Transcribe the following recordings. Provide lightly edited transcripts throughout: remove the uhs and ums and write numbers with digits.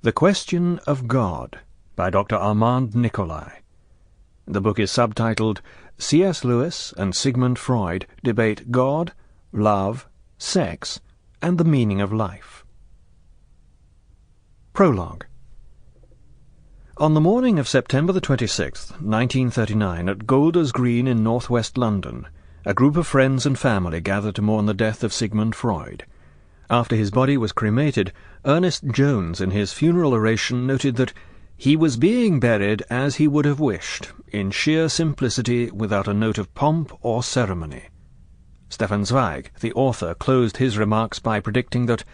The Question of God by Dr. Armand Nicholi. The book is subtitled C.S. Lewis and Sigmund Freud Debate God, Love, Sex, and the Meaning of Life. Prologue. On the morning of September the 26th, 1939, at Golders Green in northwest London, a group of friends and family gathered to mourn the death of Sigmund Freud. After his body was cremated, Ernest Jones in his funeral oration noted that he was being buried as he would have wished, in sheer simplicity without a note of pomp or ceremony. Stefan Zweig, the author, closed his remarks by predicting that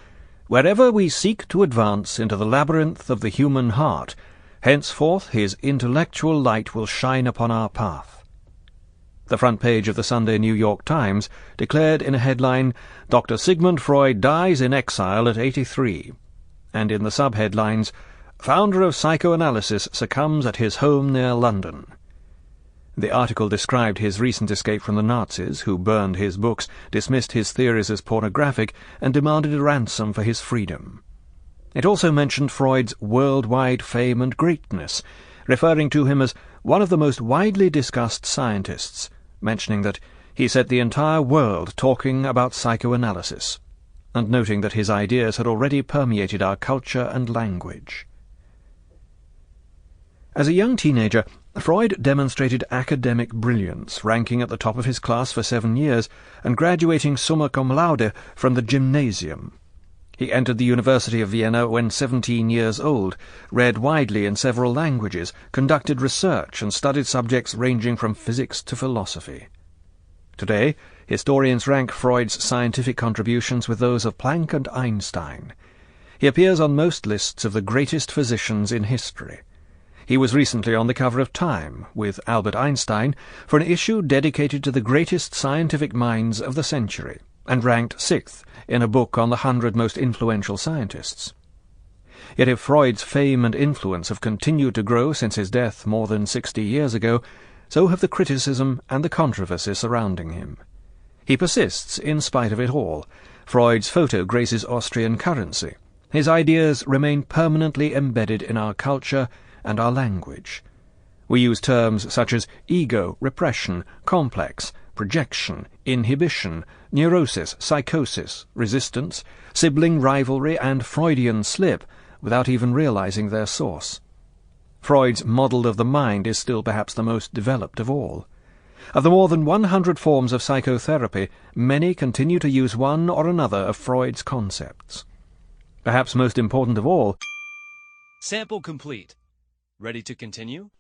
wherever we seek to advance into the labyrinth of the human heart, henceforth his intellectual light will shine upon our path. The front page of the Sunday New York Times declared in a headline, "Dr. Sigmund Freud dies in exile at 83, and in the sub-headlines, "Founder of Psychoanalysis succumbs at his home near London." The article described his recent escape from the Nazis, who burned his books, dismissed his theories as pornographic, and demanded a ransom for his freedom. It also mentioned Freud's worldwide fame and greatness, referring to him as one of the most widely discussed scientists, mentioning that he set the entire world talking about psychoanalysis, and noting that his ideas had already permeated our culture and language. As a young teenager, Freud demonstrated academic brilliance, ranking at the top of his class for 7 years and graduating summa cum laude from the gymnasium. He entered the University of Vienna when 17 years old, read widely in several languages, conducted research, and studied subjects ranging from physics to philosophy. Today, historians rank Freud's scientific contributions with those of Planck and Einstein. He appears on most lists of the greatest physicians in history. He was recently on the cover of Time, with Albert Einstein, for an issue dedicated to the greatest scientific minds of the century, and ranked 6th in a book on the 100 most influential scientists. Yet if Freud's fame and influence have continued to grow since his death more than 60 years ago, so have the criticism and the controversy surrounding him. He persists in spite of it all. Freud's photo graces Austrian currency. His ideas remain permanently embedded in our culture and our language. We use terms such as ego, repression, complex, projection, inhibition, neurosis, psychosis, resistance, sibling rivalry, and Freudian slip without even realizing their source. Freud's model of the mind is still perhaps the most developed of all. Of the more than 100 forms of psychotherapy, many continue to use one or another of Freud's concepts. Perhaps most important of all, sample complete. Ready to continue?